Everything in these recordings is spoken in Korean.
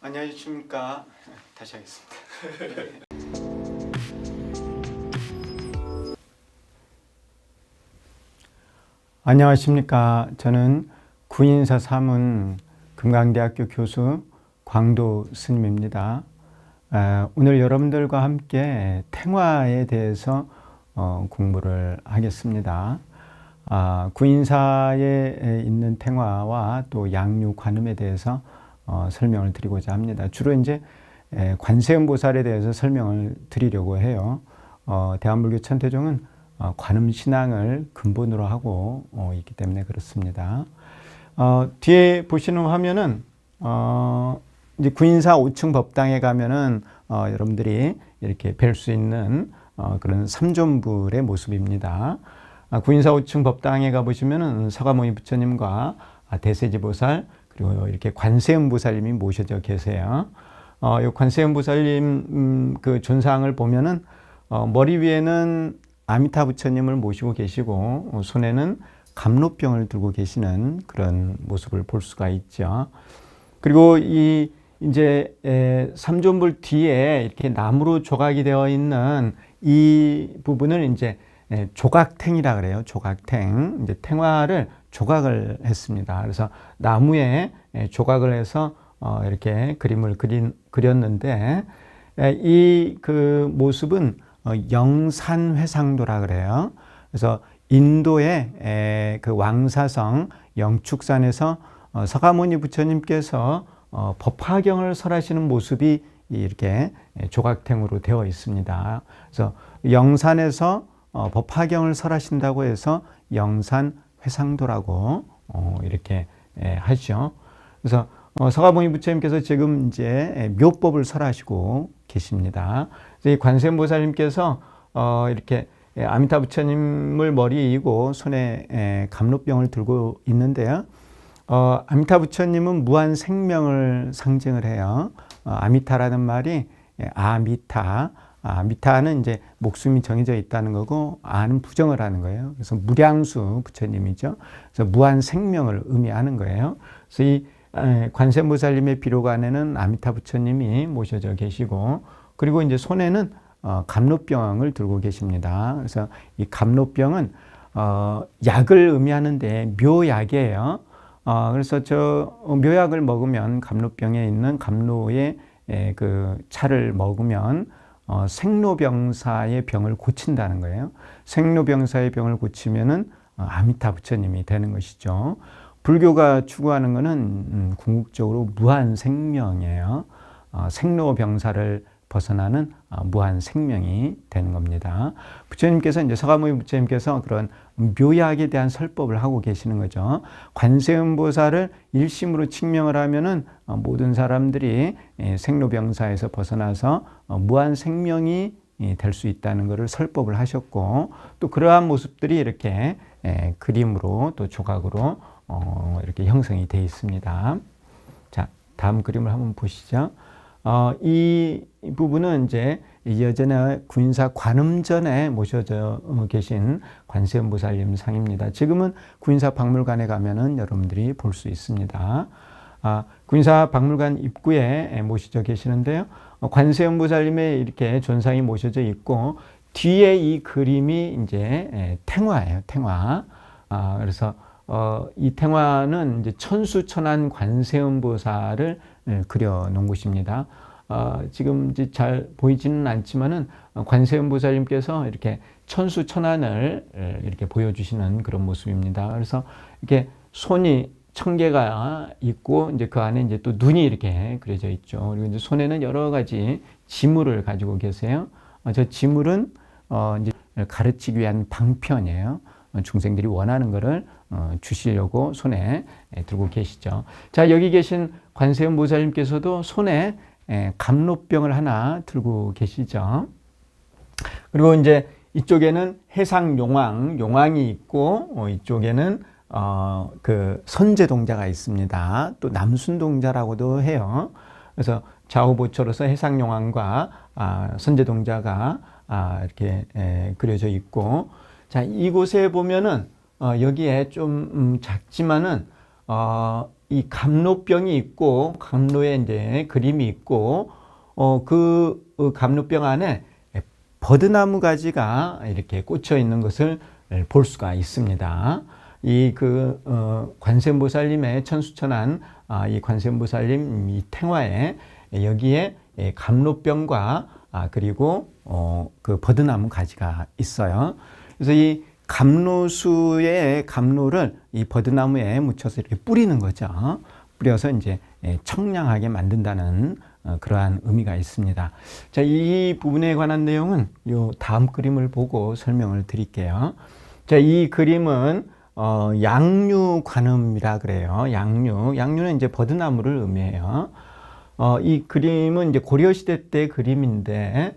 안녕하십니까. 다시 하겠습니다. 안녕하십니까. 저는 구인사 사문 금강대학교 교수 광도 스님입니다. 오늘 여러분들과 함께 탱화에 대해서 공부를 하겠습니다. 구인사에 있는 탱화와 또 양류 관음에 대해서 설명을 드리고자 합니다. 주로 이제 관세음보살에 대해서 설명을 드리려고 해요. 대한불교 천태종은 관음 신앙을 근본으로 하고 있기 때문에 그렇습니다. 뒤에 보시는 화면은 이제 구인사 5층 법당에 가면은 여러분들이 이렇게 뵐 수 있는 그런 삼존불의 모습입니다. 구인사 5층 법당에 가보시면은 서가모니 부처님과 대세지보살 그리고 이렇게 관세음보살님이 모셔져 계세요. 이 관세음보살님 그 존상을 보면은 머리 위에는 아미타 부처님을 모시고 계시고 손에는 감로병을 들고 계시는 그런 모습을 볼 수가 있죠. 그리고 이제 삼존불 뒤에 이렇게 나무로 조각이 되어 있는 이 부분을 이제 조각탱이라 그래요. 조각탱. 이제 탱화를 조각을 했습니다. 그래서 나무에 조각을 해서 이렇게 그림을 그렸는데 이 그 모습은 영산회상도라 그래요. 그래서 인도의 그 왕사성 영축산에서 서가모니 부처님께서 법화경을 설하시는 모습이 이렇게 조각탱으로 되어 있습니다. 그래서 영산에서 법화경을 설하신다고 해서 영산회상도라고 이렇게 하죠. 그래서 서가모니 부처님께서 지금 이제 묘법을 설하시고 계십니다. 이 관세음보살님께서 이렇게 아미타 부처님을 머리에 이고 손에 감로병을 들고 있는데요. 아미타 부처님은 무한 생명을 상징을 해요. 아미타라는 말이 아미타는 이제 목숨이 정해져 있다는 거고 아는 부정을 하는 거예요. 그래서 무량수 부처님이죠. 그래서 무한 생명을 의미하는 거예요. 그래서 이 관세음보살님의 비록 안에는 아미타 부처님이 모셔져 계시고 그리고 이제 손에는 감로병을 들고 계십니다. 그래서 이 감로병은 약을 의미하는데 묘약이에요. 그래서 저 묘약을 먹으면 감로병에 있는 감로의 그 차를 먹으면 생로병사의 병을 고친다는 거예요. 생로병사의 병을 고치면은 아미타 부처님이 되는 것이죠. 불교가 추구하는 것은 궁극적으로 무한 생명이에요. 생로병사를 벗어나는 무한 생명이 되는 겁니다. 부처님께서 이제 서가모니 부처님께서 그런 묘약에 대한 설법을 하고 계시는 거죠. 관세음보살을 일심으로 칭명을 하면은 모든 사람들이 생로병사에서 벗어나서 무한 생명이 될 수 있다는 것을 설법을 하셨고 또 그러한 모습들이 이렇게 그림으로 또 조각으로 이렇게 형성이 되어 있습니다. 자, 다음 그림을 한번 보시죠. 이 부분은 이제 예전에 구인사 관음전에 모셔져 계신 관세음보살님 상입니다. 지금은 구인사 박물관에 가면은 여러분들이 볼 수 있습니다. 구인사 박물관 입구에 모셔져 계시는데요. 관세음보살님의 이렇게 존상이 모셔져 있고 뒤에 이 그림이 이제 탱화예요. 탱화. 그래서 이 탱화는 이제 천수천안 관세음보살을 그려 놓은 곳입니다. 지금 이제 잘 보이지는 않지만은 관세음보살님께서 이렇게 천수천안을 이렇게 보여주시는 그런 모습입니다. 그래서 이렇게 손이 1000개가 있고 이제 그 안에 이제 또 눈이 이렇게 그려져 있죠. 그리고 이제 손에는 여러 가지 지물을 가지고 계세요. 저 지물은 이제 가르치기 위한 방편이에요. 중생들이 원하는 것을 주시려고 손에 들고 계시죠. 자, 여기 계신 관세음보살님께서도 손에 감로병을 하나 들고 계시죠. 그리고 이제 이쪽에는 해상용왕이 있고 이쪽에는 그 선제동자가 있습니다. 또 남순동자라고도 해요. 그래서 좌우보초로서 해상용왕과 선제동자가 이렇게 그려져 있고 자, 이곳에 보면은 여기에 좀 작지만은 이 감로병이 있고 감로에 이제 그림이 있고 그 감로병 안에 버드나무 가지가 이렇게 꽂혀 있는 것을 볼 수가 있습니다. 이 관세음보살님의 천수천한 이 관세음보살님 이 탱화에 여기에 감로병과 그리고 그 버드나무 가지가 있어요. 그래서 이 감로수의 감로를 이 버드나무에 묻혀서 이렇게 뿌리는 거죠. 뿌려서 이제 청량하게 만든다는 그러한 의미가 있습니다. 자, 이 부분에 관한 내용은 요 다음 그림을 보고 설명을 드릴게요. 자, 이 그림은 양류관음이라 그래요. 양류는 이제 버드나무를 의미해요. 이 그림은 이제 고려시대 때 그림인데,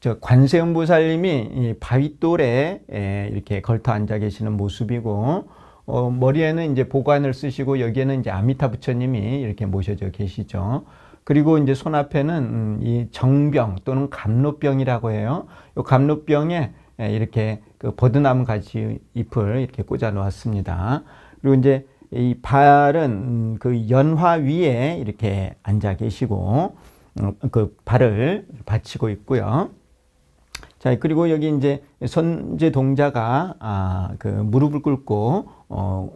저 관세음보살님이 이 바윗돌에 이렇게 걸터 앉아 계시는 모습이고, 머리에는 이제 보관을 쓰시고 여기에는 이제 아미타 부처님이 이렇게 모셔져 계시죠. 그리고 이제 손 앞에는 이 정병 또는 감로병이라고 해요. 이 감로병에 이렇게 그 버드나무 가지 잎을 이렇게 꽂아 놓았습니다. 그리고 이제 이 발은 그 연화 위에 이렇게 앉아 계시고 그 발을 받치고 있고요. 자, 그리고 여기 이제 선제 동자가 그 무릎을 꿇고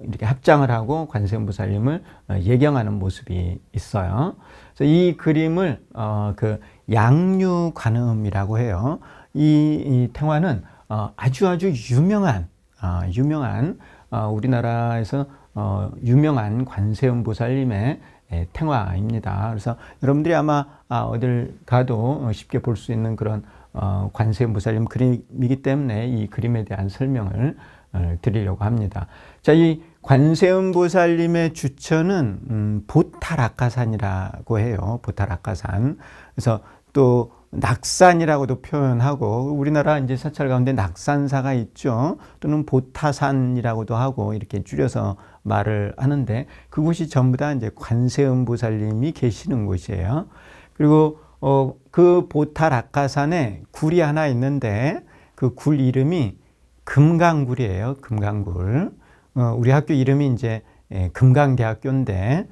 이렇게 합장을 하고 관세음보살님을 예경하는 모습이 있어요. 그래서 이 그림을 그 양류관음이라고 해요. 이 탱화는 아주 유명한 우리나라에서 유명한 관세음보살님의 탱화입니다. 그래서 여러분들이 아마 어딜 가도 쉽게 볼 수 있는 그런 관세음보살님 그림이기 때문에 이 그림에 대한 설명을 드리려고 합니다. 자, 이 관세음보살님의 주처는 보타락가산이라고 해요. 보타락가산. 그래서 또 낙산이라고도 표현하고, 우리나라 이제 사찰 가운데 낙산사가 있죠. 또는 보타산이라고도 하고 이렇게 줄여서 말을 하는데, 그곳이 전부 다 이제 관세음보살님이 계시는 곳이에요. 그리고 그 보타락가산에 굴이 하나 있는데 그 굴 이름이 금강굴이에요. 금강굴. 우리 학교 이름이 이제 금강대학교인데,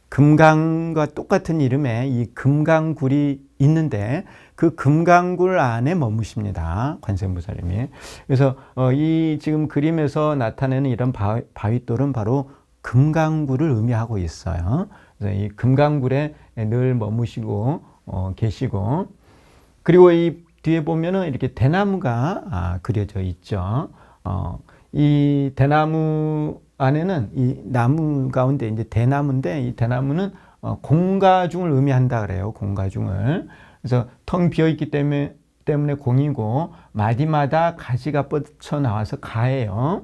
금강과 똑같은 이름의 이 금강굴이 있는데 그 금강굴 안에 머무십니다. 관세음보살님이. 그래서 이 지금 그림에서 나타내는 이런 바윗돌은 바로 금강굴을 의미하고 있어요. 그래서 이 금강굴에 늘 머무시고 계시고, 그리고 이 뒤에 보면은 이렇게 대나무가 그려져 있죠. 이 대나무 안에는 이 나무 가운데 이제 대나무인데, 이 대나무는 공가중을 의미한다 그래요. 공가중을. 그래서 텅 비어 있기 때문에 공이고, 마디마다 가지가 뻗쳐 나와서 가예요.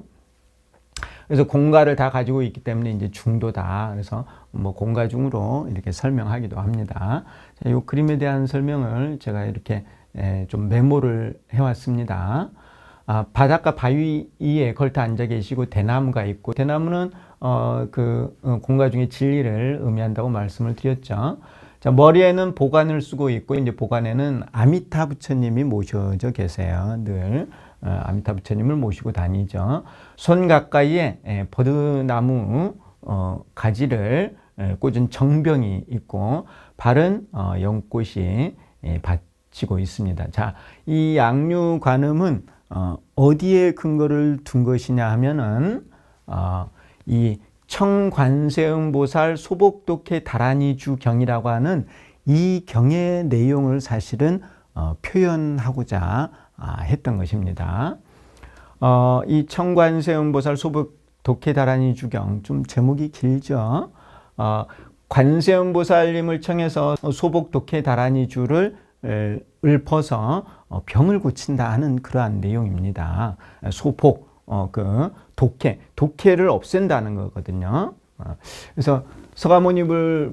그래서 공가를 다 가지고 있기 때문에 이제 중도다. 그래서 뭐 공가중으로 이렇게 설명하기도 합니다. 자, 이 그림에 대한 설명을 제가 이렇게 좀 메모를 해왔습니다. 바닷가 바위 위에 걸터 앉아 계시고 대나무가 있고, 대나무는 공가중의 진리를 의미한다고 말씀을 드렸죠. 자, 머리에는 보관을 쓰고 있고, 이제 보관에는 아미타 부처님이 모셔져 계세요. 늘 아미타 부처님을 모시고 다니죠. 손 가까이에 버드나무 가지를 꽂은 정병이 있고, 발은 연꽃이 받치고 있습니다. 자, 이 양류관음은 어디에 근거를 둔 것이냐 하면은 이 청관세음보살 소복독해 다라니주 경이라고 하는 이 경의 내용을 사실은 표현하고자 했던 것입니다. 이 청관세음보살 소복독해 다라니주 경, 좀 제목이 길죠. 관세음보살님을 청해서 소복독해 다라니주를 읊어서 병을 고친다 하는 그러한 내용입니다. 소복, 독해를 없앤다는 거거든요. 그래서 서가모니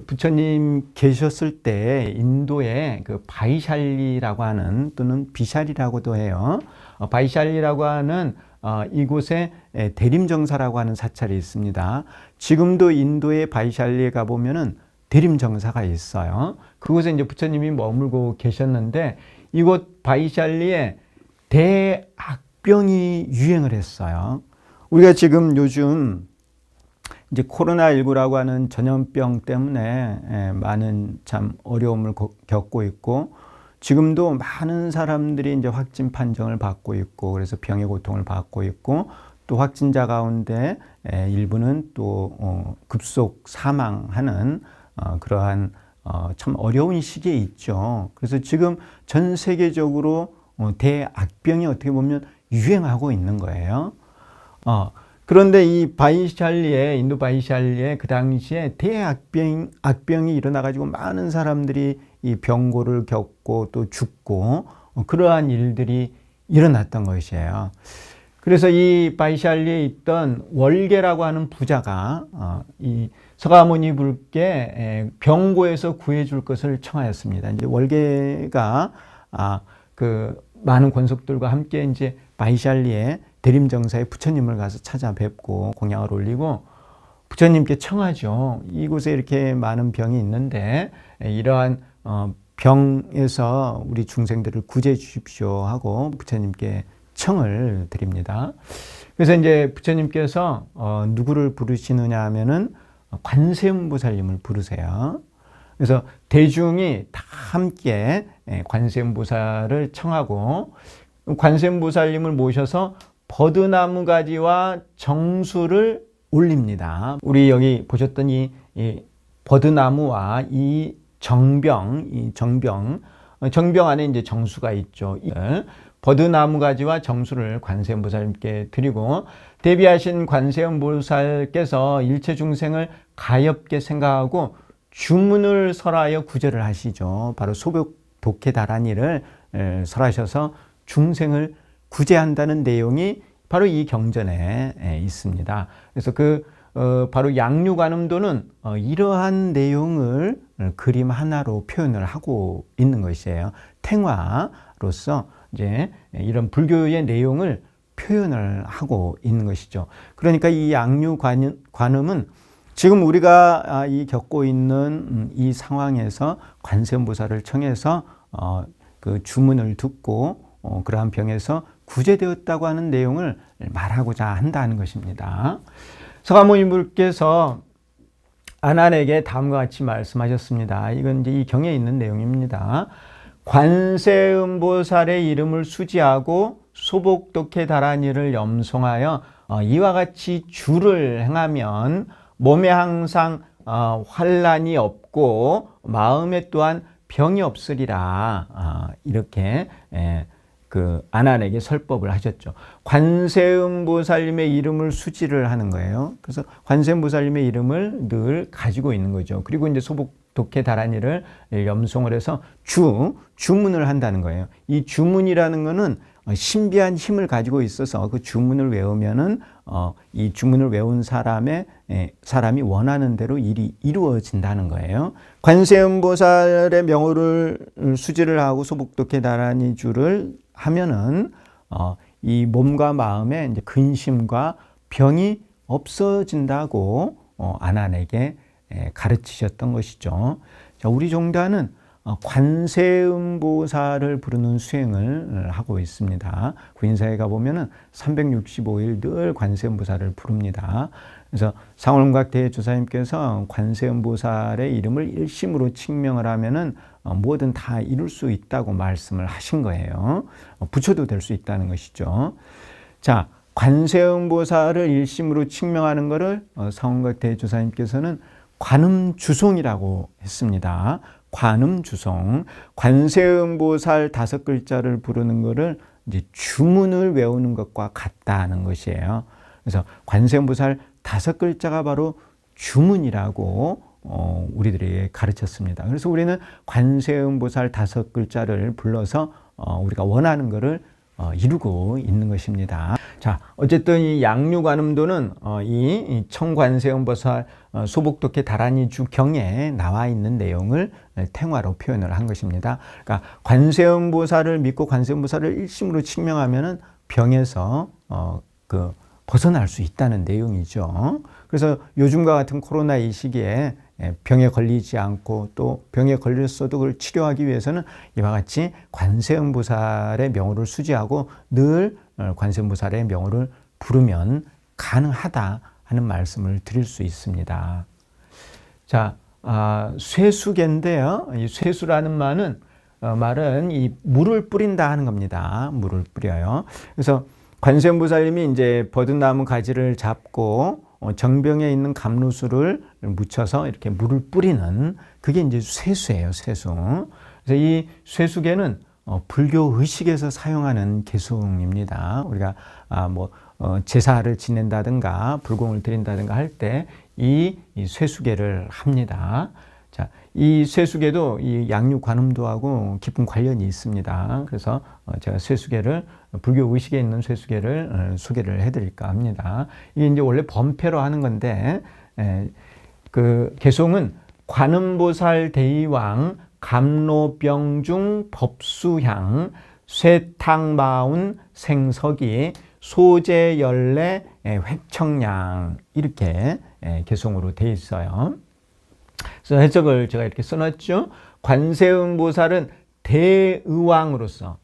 부처님 계셨을 때 인도에 그 바이샬리라고 하는, 또는 비샬이라고도 해요. 바이샬리라고 하는 이곳에 대림정사라고 하는 사찰이 있습니다. 지금도 인도의 바이샬리에 가보면은 대림정사가 있어요. 그곳에 이제 부처님이 머물고 계셨는데, 이곳 바이샬리에 대악병이 유행을 했어요. 우리가 지금 요즘 이제 코로나19라고 하는 전염병 때문에 많은 참 어려움을 겪고 있고, 지금도 많은 사람들이 이제 확진 판정을 받고 있고, 그래서 병의 고통을 받고 있고, 또 확진자 가운데 일부는 또 급속 사망하는 그러한 참 어려운 시기에 있죠. 그래서 지금 전 세계적으로 대악병이 어떻게 보면 유행하고 있는 거예요. 그런데 이 인도 바이샬리에 그 당시에 악병이 일어나가지고 많은 사람들이 이 병고를 겪고 또 죽고 그러한 일들이 일어났던 것이에요. 그래서 이 바이샬리에 있던 월계라고 하는 부자가 이 서가모니 불께 병고에서 구해줄 것을 청하였습니다. 이제 월계가 그 많은 권속들과 함께 이제 바이샬리에 대림정사의 부처님을 가서 찾아뵙고 공양을 올리고 부처님께 청하죠. 이곳에 이렇게 많은 병이 있는데 이러한 병에서 우리 중생들을 구제해 주십시오 하고 부처님께 청을 드립니다. 그래서 이제 부처님께서 누구를 부르시느냐 하면은 관세음보살님을 부르세요. 그래서 대중이 다 함께 관세음보살을 청하고 관세음보살님을 모셔서 버드나무 가지와 정수를 올립니다. 우리 여기 보셨던 이 버드나무와 이 정병 안에 이제 정수가 있죠. 버드나무 가지와 정수를 관세음보살님께 드리고 대비하신 관세음보살께서 일체 중생을 가엾게 생각하고 주문을 설하여 구제를 하시죠. 바로 소벽 독해 다라니를 설하셔서 중생을 구제한다는 내용이 바로 이 경전에 있습니다. 그래서 바로 양류관음도는 이러한 내용을 그림 하나로 표현을 하고 있는 것이에요. 탱화로서 이제 이런 불교의 내용을 표현을 하고 있는 것이죠. 그러니까 이 양류관음은 지금 우리가 이 겪고 있는 이 상황에서 관세음보살을 청해서 그 주문을 듣고 그러한 병에서 구제되었다고 하는 내용을 말하고자 한다는 것입니다. 서가모니불께서 아난에게 다음과 같이 말씀하셨습니다. 이건 이제 이 경에 있는 내용입니다. 관세음보살의 이름을 수지하고 소복독해 다라니를 염송하여 이와 같이 주를 행하면 몸에 항상 환란이 없고 마음에 또한 병이 없으리라. 이렇게 그 아난에게 설법을 하셨죠. 관세음보살님의 이름을 수지를 하는 거예요. 그래서 관세음보살님의 이름을 늘 가지고 있는 거죠. 그리고 이제 소복독해 다라니를 염송을 해서 주문을 한다는 거예요. 이 주문이라는 거는 신비한 힘을 가지고 있어서 그 주문을 외우면은 이 주문을 외운 사람이 원하는 대로 일이 이루어진다는 거예요. 관세음보살의 명호를 수지를 하고 소복독해 다라니 주를 하면은 이 몸과 마음에 이제 근심과 병이 없어진다고 아난에게 가르치셨던 것이죠. 자, 우리 종단은 관세음보살을 부르는 수행을 하고 있습니다. 구인사에 가보면은 365일 늘 관세음보살을 부릅니다. 그래서 상월문각 대조사님께서 관세음보살의 이름을 일심으로 칭명을 하면은 뭐든 다 이룰 수 있다고 말씀을 하신 거예요. 부처도 될 수 있다는 것이죠. 자, 관세음보살을 일심으로 칭명하는 것을 상월문각 대조사님께서는 관음주송이라고 했습니다. 관음주송, 관세음보살 5글자를 부르는 것을 이제 주문을 외우는 것과 같다는 것이에요. 그래서 관세음보살 5글자가 바로 주문이라고 우리들에게 가르쳤습니다. 그래서 우리는 관세음보살 5글자를 불러서 우리가 원하는 것을 이루고 있는 것입니다. 자, 어쨌든 이 양류관음도는 이 청관세음보살 소복독해 다라니 주경에 나와 있는 내용을 탱화로 표현을 한 것입니다. 그러니까 관세음보살을 믿고 관세음보살을 일심으로 칭명하면은 병에서 벗어날 수 있다는 내용이죠. 그래서 요즘과 같은 코로나 이 시기에 병에 걸리지 않고 또 병에 걸렸어도 그걸 치료하기 위해서는 이와 같이 관세음보살의 명호를 수지하고 늘 관세음보살의 명호를 부르면 가능하다 하는 말씀을 드릴 수 있습니다. 자, 쇠수개인데요. 이 쇠수라는 말은 이 물을 뿌린다 하는 겁니다. 물을 뿌려요. 그래서 관세음보살님이 이제 버드나무 가지를 잡고 정병에 있는 감로수를 묻혀서 이렇게 물을 뿌리는 그게 이제 쇠수예요. 쇠수. 그래서 이 쇠수개는 불교 의식에서 사용하는 개송입니다. 우리가 제사를 지낸다든가 불공을 드린다든가 할 때 이 쇠수개를 합니다. 자, 이 쇠수개도 이 양육관음도하고 깊은 관련이 있습니다. 그래서 제가 쇠수개를 불교 의식에 있는 쇠수개를 소개를 해드릴까 합니다. 이게 이제 원래 범패로 하는 건데 그 개송은 관음보살 대의왕 감로병중 법수향 쇠탕마운 생석이 소재열례 획청량 이렇게 개송으로 되어 있어요. 그래서 해석을 제가 이렇게 써놨죠. 관세음보살은 대의왕으로서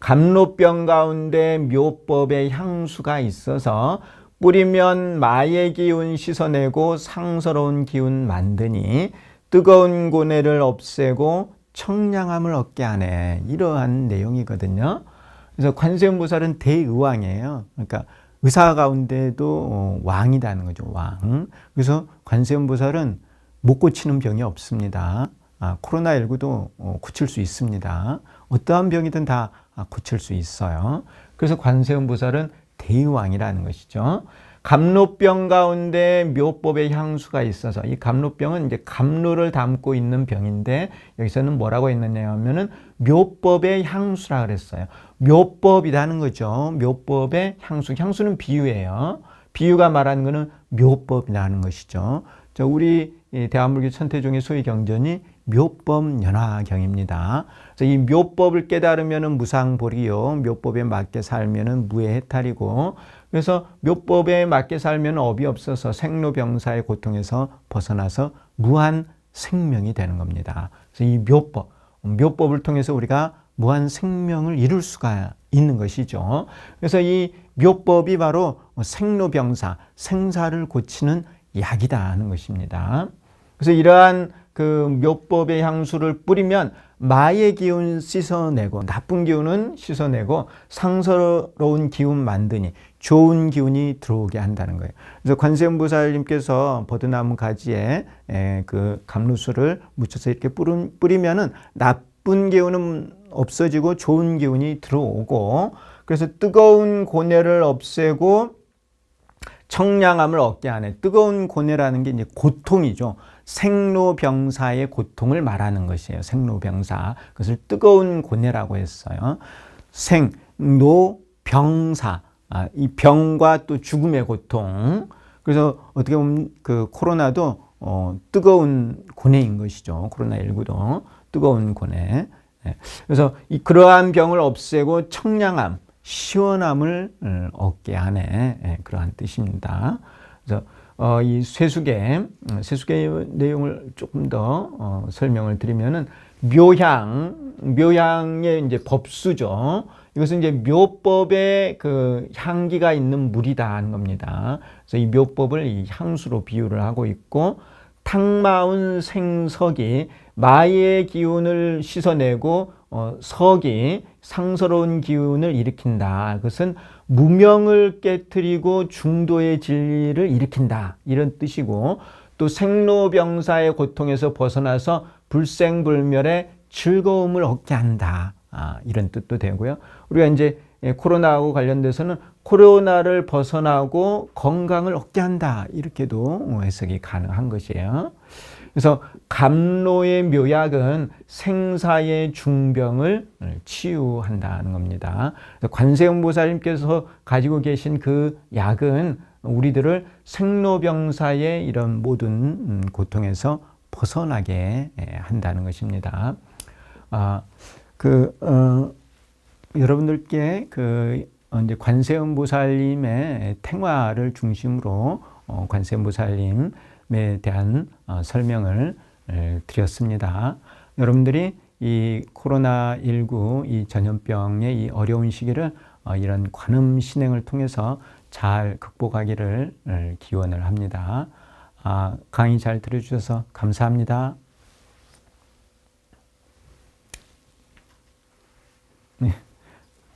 감로병 가운데 묘법의 향수가 있어서 뿌리면 마의 기운 씻어내고 상서로운 기운 만드니 뜨거운 고뇌를 없애고 청량함을 얻게 하네. 이러한 내용이거든요. 그래서 관세음보살은 대의왕이에요. 그러니까 의사 가운데도 왕이라는 거죠. 왕. 그래서 관세음보살은 못 고치는 병이 없습니다. 코로나19도 고칠 수 있습니다. 어떠한 병이든 다 고칠 수 있어요. 그래서 관세음보살은 대의왕이라는 것이죠. 감로병 가운데 묘법의 향수가 있어서 이 감로병은 이제 감로를 담고 있는 병인데 여기서는 뭐라고 했느냐 하면은 묘법의 향수라 그랬어요. 묘법이라는 거죠. 묘법의 향수. 향수는 비유예요. 비유가 말하는 것은 묘법이라는 것이죠. 우리 대한불교 천태종의 소위 경전이 묘법연화경입니다. 그래서 이 묘법을 깨달으면 무상보리요. 묘법에 맞게 살면 무해해탈이고 그래서 묘법에 맞게 살면 업이 없어서 생로병사의 고통에서 벗어나서 무한 생명이 되는 겁니다. 그래서 이 묘법을 통해서 우리가 무한 생명을 이룰 수가 있는 것이죠. 그래서 이 묘법이 바로 생로병사, 생사를 고치는 약이다 하는 것입니다. 그래서 이러한 그 묘법의 향수를 뿌리면 마의 기운 씻어내고 나쁜 기운은 씻어내고 상서로운 기운 만드니 좋은 기운이 들어오게 한다는 거예요. 그래서 관세음보살님께서 버드나무 가지에 그 감로수를 묻혀서 이렇게 뿌리면은 나쁜 기운은 없어지고 좋은 기운이 들어오고 그래서 뜨거운 고뇌를 없애고 청량함을 얻게 하네. 뜨거운 고뇌라는 게 이제 고통이죠. 생로병사의 고통을 말하는 것이에요. 생로병사. 그것을 뜨거운 고뇌라고 했어요. 생로병사. 이 병과 또 죽음의 고통. 그래서 어떻게 보면 그 코로나도 뜨거운 고뇌인 것이죠. 코로나19도 뜨거운 고뇌. 그래서 그러한 병을 없애고 청량함, 시원함을 얻게 하네. 그러한 뜻입니다. 그래서 이 쇠수개 내용을 조금 더 설명을 드리면은 묘향의 이제 법수죠. 이것은 이제 묘법의 그 향기가 있는 물이다 하는 겁니다. 그래서 이 묘법을 이 향수로 비유를 하고 있고 탕마운 생석이 마의 기운을 씻어내고 석이 상서로운 기운을 일으킨다. 그것은 무명을 깨트리고 중도의 진리를 일으킨다. 이런 뜻이고 또 생로병사의 고통에서 벗어나서 불생불멸의 즐거움을 얻게 한다. 이런 뜻도 되고요. 우리가 이제 코로나하고 관련돼서는 코로나를 벗어나고 건강을 얻게 한다. 이렇게도 해석이 가능한 것이에요. 그래서 감로의 묘약은 생사의 중병을 치유한다는 겁니다. 관세음보살님께서 가지고 계신 그 약은 우리들을 생로병사의 이런 모든 고통에서 벗어나게 한다는 것입니다. 여러분들께 이제 관세음보살님의 탱화를 중심으로 관세음보살님에 대한 설명을 드렸습니다. 여러분들이 이 코로나19 이 전염병의 이 어려운 시기를 이런 관음 신행을 통해서 잘 극복하기를 기원을 합니다. 강의 잘 들어주셔서 감사합니다.